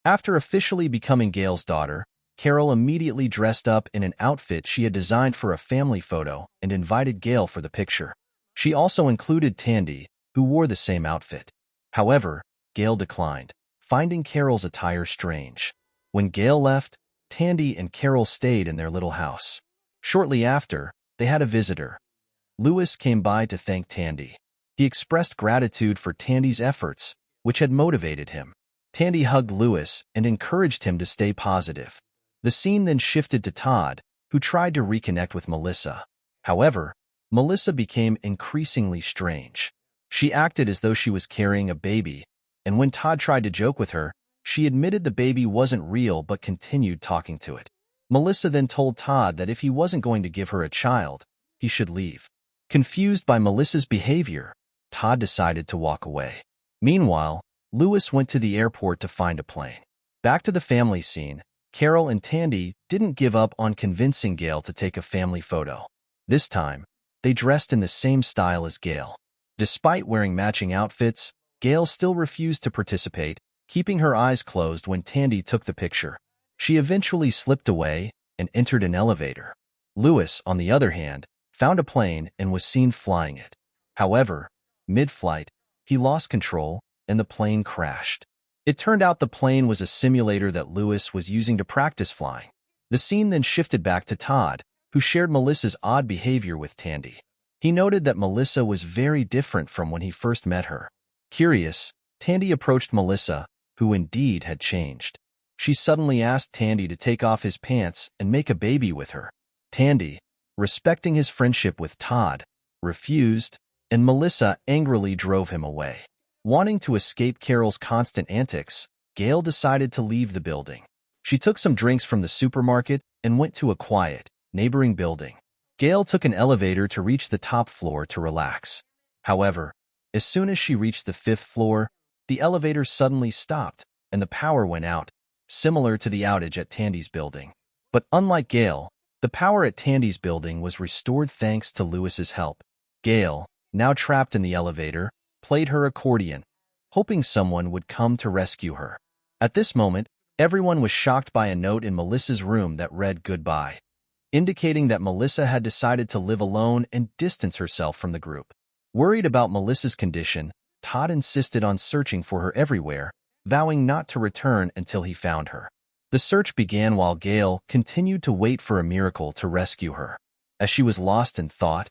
After officially becoming Gail's daughter, Carol immediately dressed up in an outfit she had designed for a family photo and invited Gail for the picture. She also included Tandy, who wore the same outfit. However, Gail declined, finding Carol's attire strange. When Gail left, Tandy and Carol stayed in their little house. Shortly after, they had a visitor. Louis came by to thank Tandy. He expressed gratitude for Tandy's efforts, which had motivated him. Tandy hugged Louis and encouraged him to stay positive. The scene then shifted to Todd, who tried to reconnect with Melissa. However, Melissa became increasingly strange. She acted as though she was carrying a baby, and when Todd tried to joke with her, she admitted the baby wasn't real but continued talking to it. Melissa then told Todd that if he wasn't going to give her a child, he should leave. Confused by Melissa's behavior, Todd decided to walk away. Meanwhile, Louis went to the airport to find a plane. Back to the family scene, Carol and Tandy didn't give up on convincing Gail to take a family photo. This time, they dressed in the same style as Gail. Despite wearing matching outfits, Gail still refused to participate, keeping her eyes closed when Tandy took the picture. She eventually slipped away and entered an elevator. Louis, on the other hand, found a plane and was seen flying it. However, mid-flight, he lost control and the plane crashed. It turned out the plane was a simulator that Louis was using to practice flying. The scene then shifted back to Todd, who shared Melissa's odd behavior with Tandy. He noted that Melissa was very different from when he first met her. Curious, Tandy approached Melissa, who indeed had changed. She suddenly asked Tandy to take off his pants and make a baby with her. Tandy, respecting his friendship with Todd, refused, and Melissa angrily drove him away. Wanting to escape Carol's constant antics, Gail decided to leave the building. She took some drinks from the supermarket and went to a quiet, neighboring building. Gail took an elevator to reach the top floor to relax. However, as soon as she reached the 5th floor, the elevator suddenly stopped and the power went out, similar to the outage at Tandy's building. But unlike Gail, the power at Tandy's building was restored thanks to Louis's help. Gail, now trapped in the elevator, played her accordion, hoping someone would come to rescue her. At this moment, everyone was shocked by a note in Melissa's room that read "Goodbye," indicating that Melissa had decided to live alone and distance herself from the group. Worried about Melissa's condition, Todd insisted on searching for her everywhere, vowing not to return until he found her. The search began while Gail continued to wait for a miracle to rescue her. As she was lost in thought,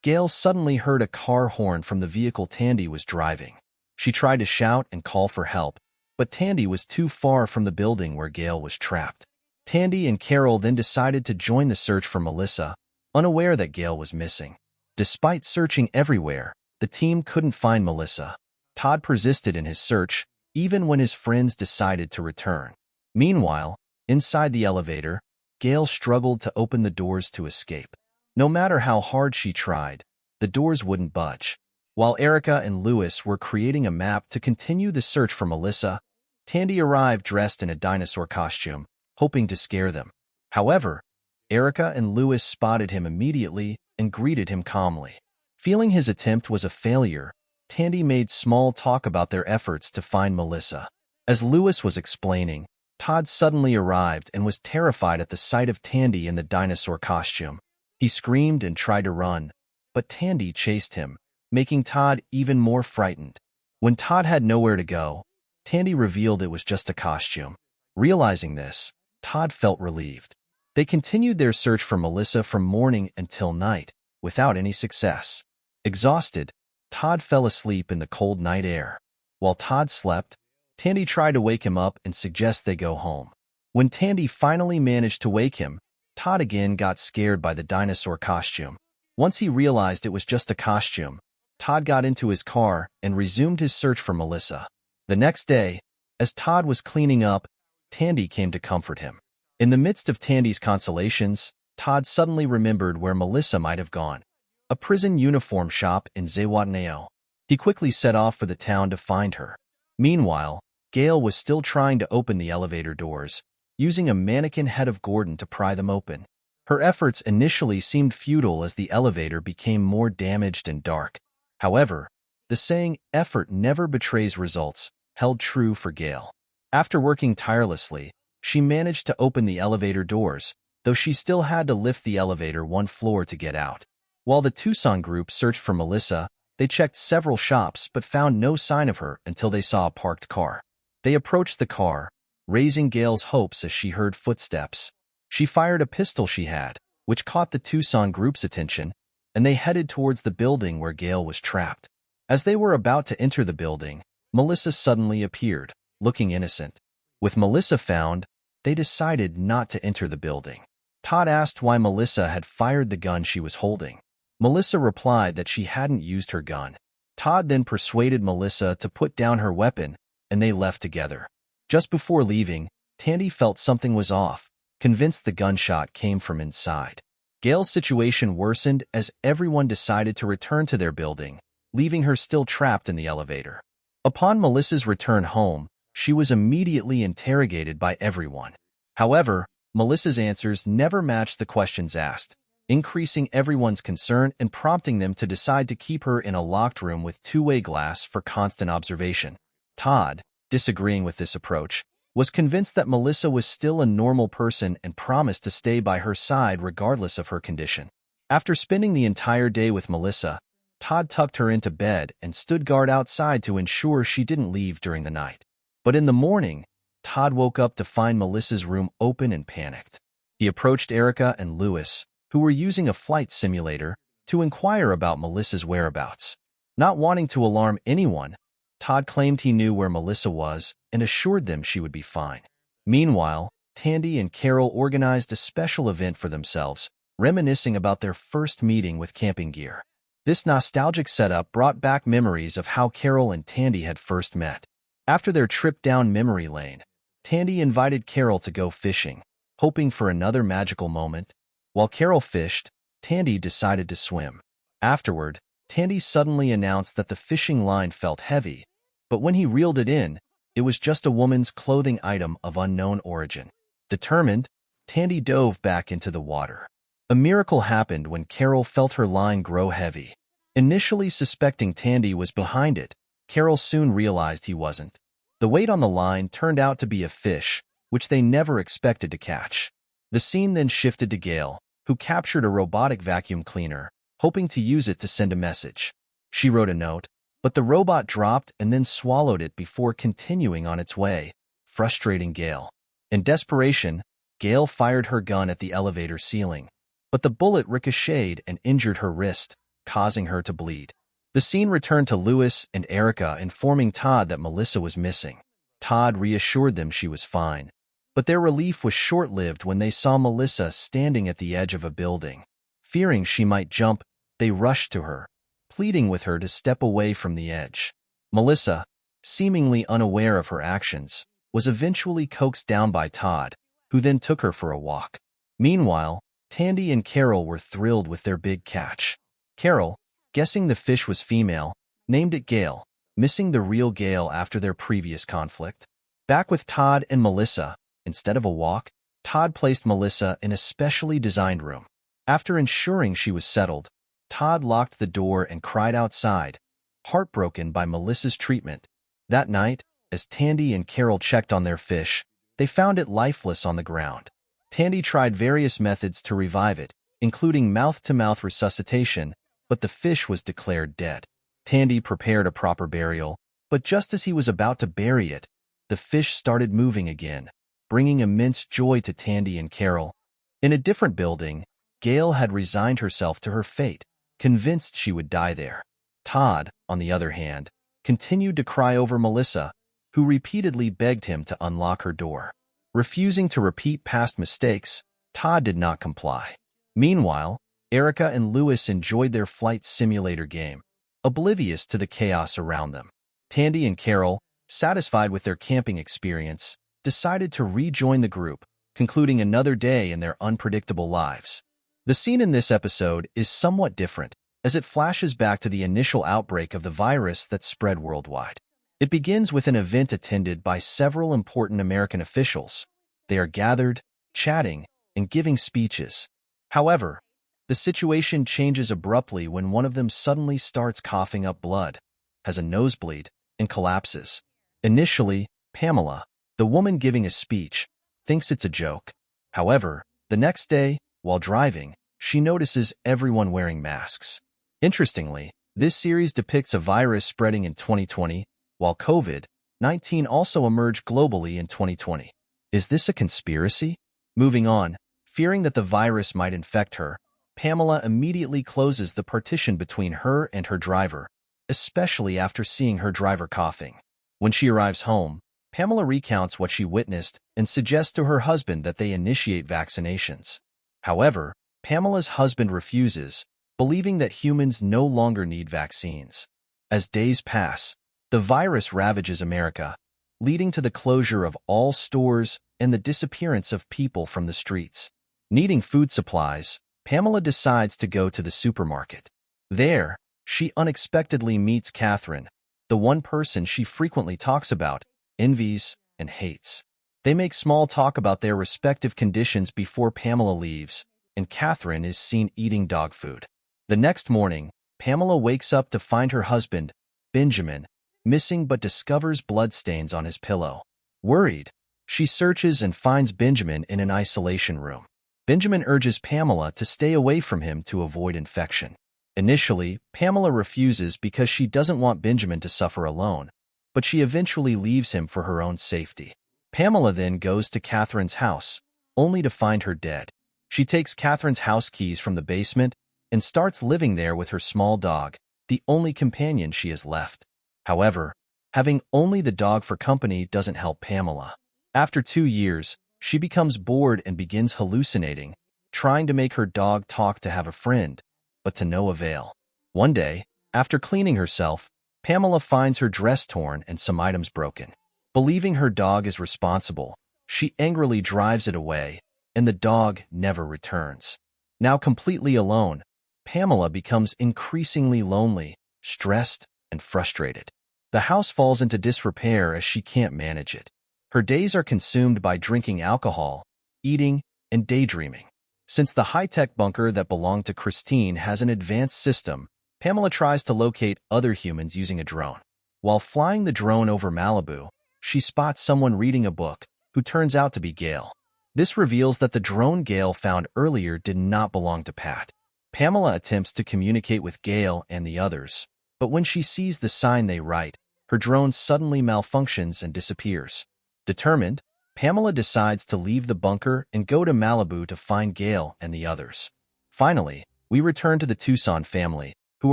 Gail suddenly heard a car horn from the vehicle Tandy was driving. She tried to shout and call for help, but Tandy was too far from the building where Gail was trapped. Tandy and Carol then decided to join the search for Melissa, unaware that Gail was missing. Despite searching everywhere, the team couldn't find Melissa. Todd persisted in his search, even when his friends decided to return. Meanwhile, inside the elevator, Gail struggled to open the doors to escape. No matter how hard she tried, the doors wouldn't budge. While Erica and Louis were creating a map to continue the search for Melissa, Tandy arrived dressed in a dinosaur costume, hoping to scare them. However, Erica and Louis spotted him immediately and greeted him calmly. Feeling his attempt was a failure, Tandy made small talk about their efforts to find Melissa. As Louis was explaining, Todd suddenly arrived and was terrified at the sight of Tandy in the dinosaur costume. He screamed and tried to run, but Tandy chased him, making Todd even more frightened. When Todd had nowhere to go, Tandy revealed it was just a costume. Realizing this, Todd felt relieved. They continued their search for Melissa from morning until night, without any success. Exhausted, Todd fell asleep in the cold night air. While Todd slept, Tandy tried to wake him up and suggest they go home. When Tandy finally managed to wake him, Todd again got scared by the dinosaur costume. Once he realized it was just a costume, Todd got into his car and resumed his search for Melissa. The next day, as Todd was cleaning up, Tandy came to comfort him. In the midst of Tandy's consolations, Todd suddenly remembered where Melissa might have gone: a prison uniform shop in Zihuatanejo. He quickly set off for the town to find her. Meanwhile, Gail was still trying to open the elevator doors, using a mannequin head of Gordon to pry them open. Her efforts initially seemed futile as the elevator became more damaged and dark. However, the saying, "effort never betrays results," held true for Gail. After working tirelessly, she managed to open the elevator doors, though she still had to lift the elevator one floor to get out. While the Tucson group searched for Melissa, they checked several shops but found no sign of her until they saw a parked car. They approached the car, raising Gail's hopes as she heard footsteps. She fired a pistol she had, which caught the Tucson group's attention, and they headed towards the building where Gail was trapped. As they were about to enter the building, Melissa suddenly appeared, looking innocent. With Melissa found, they decided not to enter the building. Todd asked why Melissa had fired the gun she was holding. Melissa replied that she hadn't used her gun. Todd then persuaded Melissa to put down her weapon, and they left together. Just before leaving, Tandy felt something was off, convinced the gunshot came from inside. Gail's situation worsened as everyone decided to return to their building, leaving her still trapped in the elevator. Upon Melissa's return home, she was immediately interrogated by everyone. However, Melissa's answers never matched the questions asked, increasing everyone's concern and prompting them to decide to keep her in a locked room with two-way glass for constant observation. Todd, disagreeing with this approach, was convinced that Melissa was still a normal person and promised to stay by her side regardless of her condition. After spending the entire day with Melissa, Todd tucked her into bed and stood guard outside to ensure she didn't leave during the night. But in the morning, Todd woke up to find Melissa's room open and panicked. He approached Erica and Lewis, who were using a flight simulator, to inquire about Melissa's whereabouts. Not wanting to alarm anyone, Todd claimed he knew where Melissa was and assured them she would be fine. Meanwhile, Tandy and Carol organized a special event for themselves, reminiscing about their first meeting with camping gear. This nostalgic setup brought back memories of how Carol and Tandy had first met. After their trip down memory lane, Tandy invited Carol to go fishing, hoping for another magical moment. While Carol fished, Tandy decided to swim. Afterward, Tandy suddenly announced that the fishing line felt heavy, but when he reeled it in, it was just a woman's clothing item of unknown origin. Determined, Tandy dove back into the water. A miracle happened when Carol felt her line grow heavy. Initially suspecting Tandy was behind it, Carol soon realized he wasn't. The weight on the line turned out to be a fish, which they never expected to catch. The scene then shifted to Gail, who captured a robotic vacuum cleaner, hoping to use it to send a message. She wrote a note, but the robot dropped and then swallowed it before continuing on its way, frustrating Gail. In desperation, Gail fired her gun at the elevator ceiling, but the bullet ricocheted and injured her wrist, causing her to bleed. The scene returned to Lewis and Erica informing Todd that Melissa was missing. Todd reassured them she was fine, but their relief was short-lived when they saw Melissa standing at the edge of a building. Fearing she might jump, they rushed to her, pleading with her to step away from the edge. Melissa, seemingly unaware of her actions, was eventually coaxed down by Todd, who then took her for a walk. Meanwhile, Tandy and Carol were thrilled with their big catch. Carol, guessing the fish was female, named it Gail, missing the real Gail after their previous conflict. Back with Todd and Melissa, instead of a walk, Todd placed Melissa in a specially designed room. After ensuring she was settled, Todd locked the door and cried outside, heartbroken by Melissa's treatment. That night, as Tandy and Carol checked on their fish, they found it lifeless on the ground. Tandy tried various methods to revive it, including mouth-to-mouth resuscitation, but the fish was declared dead. Tandy prepared a proper burial, but just as he was about to bury it, the fish started moving again, bringing immense joy to Tandy and Carol. In a different building, Gail had resigned herself to her fate, convinced she would die there. Todd, on the other hand, continued to cry over Melissa, who repeatedly begged him to unlock her door. Refusing to repeat past mistakes, Todd did not comply. Meanwhile, Erica and Lewis enjoyed their flight simulator game, oblivious to the chaos around them. Tandy and Carol, satisfied with their camping experience, decided to rejoin the group, concluding another day in their unpredictable lives. The scene in this episode is somewhat different, as it flashes back to the initial outbreak of the virus that spread worldwide. It begins with an event attended by several important American officials. They are gathered, chatting, and giving speeches. However, the situation changes abruptly when one of them suddenly starts coughing up blood, has a nosebleed, and collapses. Initially, Pamela, The woman giving a speech thinks it's a joke. However, the next day, while driving, she notices everyone wearing masks. Interestingly, this series depicts a virus spreading in 2020, while COVID-19 also emerged globally in 2020. Is this a conspiracy? Moving on, fearing that the virus might infect her, Pamela immediately closes the partition between her and her driver, especially after seeing her driver coughing. When she arrives home, Pamela recounts what she witnessed and suggests to her husband that they initiate vaccinations. However, Pamela's husband refuses, believing that humans no longer need vaccines. As days pass, the virus ravages America, leading to the closure of all stores and the disappearance of people from the streets. Needing food supplies, Pamela decides to go to the supermarket. There, she unexpectedly meets Catherine, the one person she frequently talks about, envies, and hates. They make small talk about their respective conditions before Pamela leaves, and Catherine is seen eating dog food. The next morning, Pamela wakes up to find her husband, Benjamin, missing but discovers bloodstains on his pillow. Worried, she searches and finds Benjamin in an isolation room. Benjamin urges Pamela to stay away from him to avoid infection. Initially, Pamela refuses because she doesn't want Benjamin to suffer alone, but she eventually leaves him for her own safety. Pamela then goes to Catherine's house, only to find her dead. She takes Catherine's house keys from the basement and starts living there with her small dog, the only companion she has left. However, having only the dog for company doesn't help Pamela. After 2 years, she becomes bored and begins hallucinating, trying to make her dog talk to have a friend, but to no avail. One day, after cleaning herself, Pamela finds her dress torn and some items broken. Believing her dog is responsible, she angrily drives it away, and the dog never returns. Now completely alone, Pamela becomes increasingly lonely, stressed, and frustrated. The house falls into disrepair as she can't manage it. Her days are consumed by drinking alcohol, eating, and daydreaming. Since the high-tech bunker that belonged to Christine has an advanced system, Pamela tries to locate other humans using a drone. While flying the drone over Malibu, she spots someone reading a book, who turns out to be Gail. This reveals that the drone Gail found earlier did not belong to Pat. Pamela attempts to communicate with Gail and the others, but when she sees the sign they write, her drone suddenly malfunctions and disappears. Determined, Pamela decides to leave the bunker and go to Malibu to find Gail and the others. Finally, we return to the Tucson family, who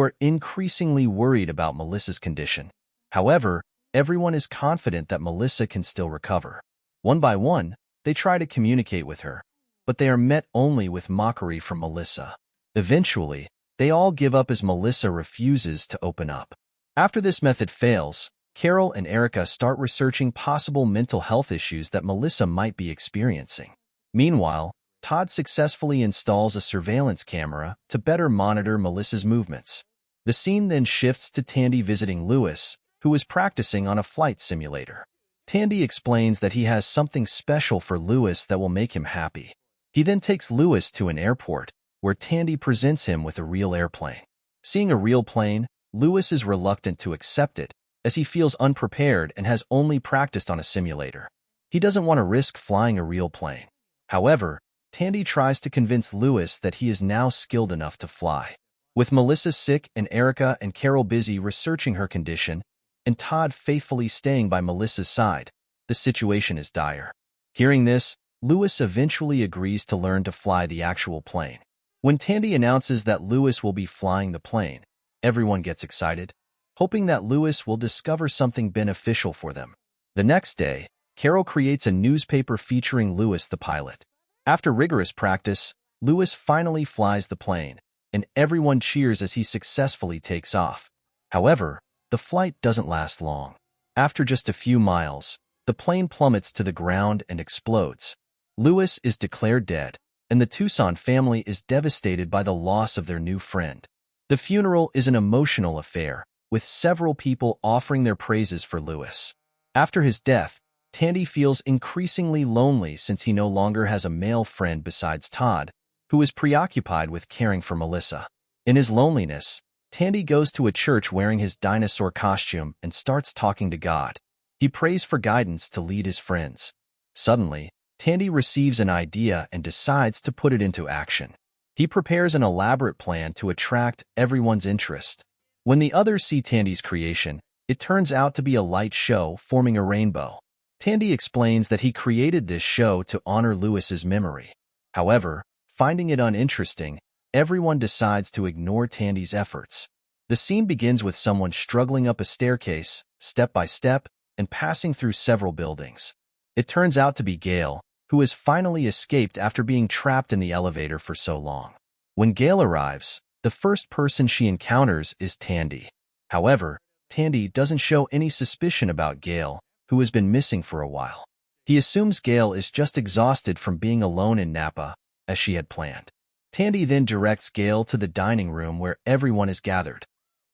are increasingly worried about Melissa's condition. However, everyone is confident that Melissa can still recover. One by one, they try to communicate with her, but they are met only with mockery from Melissa. Eventually, they all give up as Melissa refuses to open up. After this method fails, Carol and Erica start researching possible mental health issues that Melissa might be experiencing. Meanwhile, Todd successfully installs a surveillance camera to better monitor Melissa's movements. The scene then shifts to Tandy visiting Lewis, who is practicing on a flight simulator. Tandy explains that he has something special for Lewis that will make him happy. He then takes Lewis to an airport, where Tandy presents him with a real airplane. Seeing a real plane, Lewis is reluctant to accept it, as he feels unprepared and has only practiced on a simulator. He doesn't want to risk flying a real plane. However, Tandy tries to convince Lewis that he is now skilled enough to fly. With Melissa sick and Erica and Carol busy researching her condition, and Todd faithfully staying by Melissa's side, the situation is dire. Hearing this, Lewis eventually agrees to learn to fly the actual plane. When Tandy announces that Lewis will be flying the plane, everyone gets excited, hoping that Lewis will discover something beneficial for them. The next day, Carol creates a newspaper featuring Lewis the pilot. After rigorous practice, Lewis finally flies the plane, and everyone cheers as he successfully takes off. However, the flight doesn't last long. After just a few miles, the plane plummets to the ground and explodes. Lewis is declared dead, and the Tucson family is devastated by the loss of their new friend. The funeral is an emotional affair, with several people offering their praises for Lewis. After his death, Tandy feels increasingly lonely since he no longer has a male friend besides Todd, who is preoccupied with caring for Melissa. In his loneliness, Tandy goes to a church wearing his dinosaur costume and starts talking to God. He prays for guidance to lead his friends. Suddenly, Tandy receives an idea and decides to put it into action. He prepares an elaborate plan to attract everyone's interest. When the others see Tandy's creation, it turns out to be a light show forming a rainbow. Tandy explains that he created this show to honor Lewis's memory. However, finding it uninteresting, everyone decides to ignore Tandy's efforts. The scene begins with someone struggling up a staircase, step by step, and passing through several buildings. It turns out to be Gale, who has finally escaped after being trapped in the elevator for so long. When Gale arrives, the first person she encounters is Tandy. However, Tandy doesn't show any suspicion about Gale, who has been missing for a while. He assumes Gale is just exhausted from being alone in Napa, as she had planned. Tandy then directs Gale to the dining room where everyone is gathered.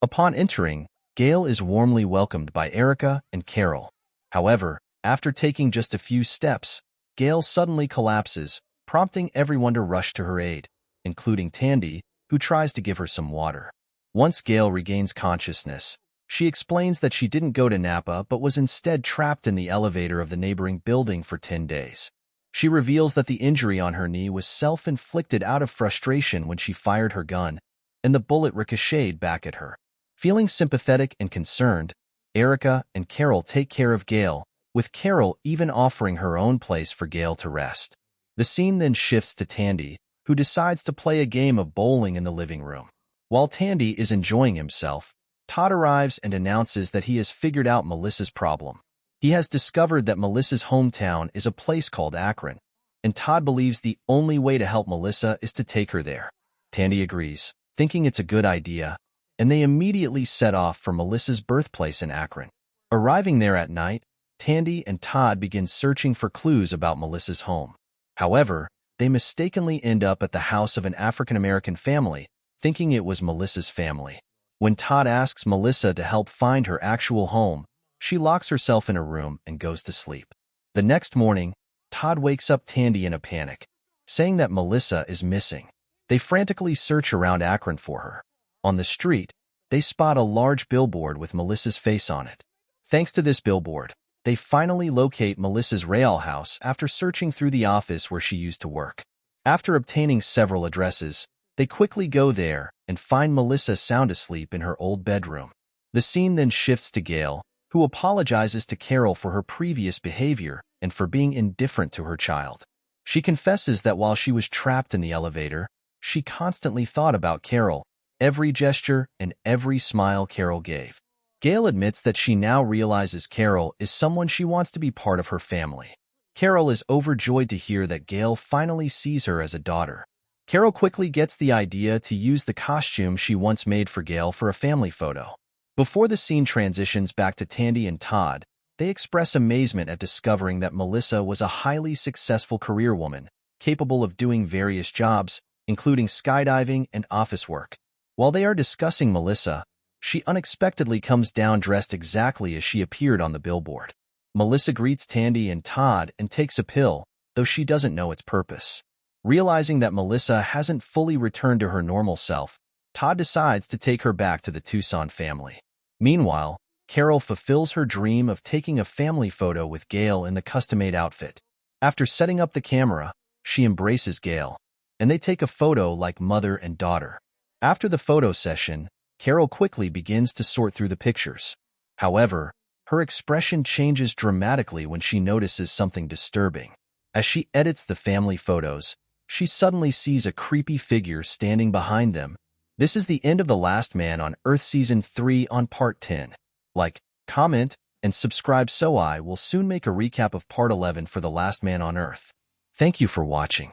Upon entering, Gale is warmly welcomed by Erica and Carol. However, after taking just a few steps, Gale suddenly collapses, prompting everyone to rush to her aid, including Tandy, who tries to give her some water. Once Gale regains consciousness, she explains that she didn't go to Napa but was instead trapped in the elevator of the neighboring building for 10 days. She reveals that the injury on her knee was self-inflicted out of frustration when she fired her gun, and the bullet ricocheted back at her. Feeling sympathetic and concerned, Erica and Carol take care of Gale, with Carol even offering her own place for Gale to rest. The scene then shifts to Tandy, who decides to play a game of bowling in the living room. While Tandy is enjoying himself, Todd arrives and announces that he has figured out Melissa's problem. He has discovered that Melissa's hometown is a place called Akron, and Todd believes the only way to help Melissa is to take her there. Tandy agrees, thinking it's a good idea, and they immediately set off for Melissa's birthplace in Akron. Arriving there at night, Tandy and Todd begin searching for clues about Melissa's home. However, they mistakenly end up at the house of an African-American family, thinking it was Melissa's family. When Todd asks Melissa to help find her actual home, she locks herself in a room and goes to sleep. The next morning, Todd wakes up Tandy in a panic, saying that Melissa is missing. They frantically search around Akron for her. On the street, they spot a large billboard with Melissa's face on it. Thanks to this billboard, they finally locate Melissa's real house after searching through the office where she used to work. After obtaining several addresses, they quickly go there and find Melissa sound asleep in her old bedroom. The scene then shifts to Gale, who apologizes to Carol for her previous behavior and for being indifferent to her child. She confesses that while she was trapped in the elevator, she constantly thought about Carol, every gesture and every smile Carol gave. Gale admits that she now realizes Carol is someone she wants to be part of her family. Carol is overjoyed to hear that Gale finally sees her as a daughter. Carol quickly gets the idea to use the costume she once made for Gale for a family photo. Before the scene transitions back to Tandy and Todd, they express amazement at discovering that Melissa was a highly successful career woman, capable of doing various jobs, including skydiving and office work. While they are discussing Melissa, she unexpectedly comes down dressed exactly as she appeared on the billboard. Melissa greets Tandy and Todd and takes a pill, though she doesn't know its purpose. Realizing that Melissa hasn't fully returned to her normal self, Todd decides to take her back to the Tucson family. Meanwhile, Carol fulfills her dream of taking a family photo with Gale in the custom-made outfit. After setting up the camera, she embraces Gale, and they take a photo like mother and daughter. After the photo session, Carol quickly begins to sort through the pictures. However, her expression changes dramatically when she notices something disturbing. As she edits the family photos, she suddenly sees a creepy figure standing behind them. This is the end of The Last Man on Earth Season 3 on Part 10. Like, comment, and subscribe so I will soon make a recap of Part 11 for The Last Man on Earth. Thank you for watching.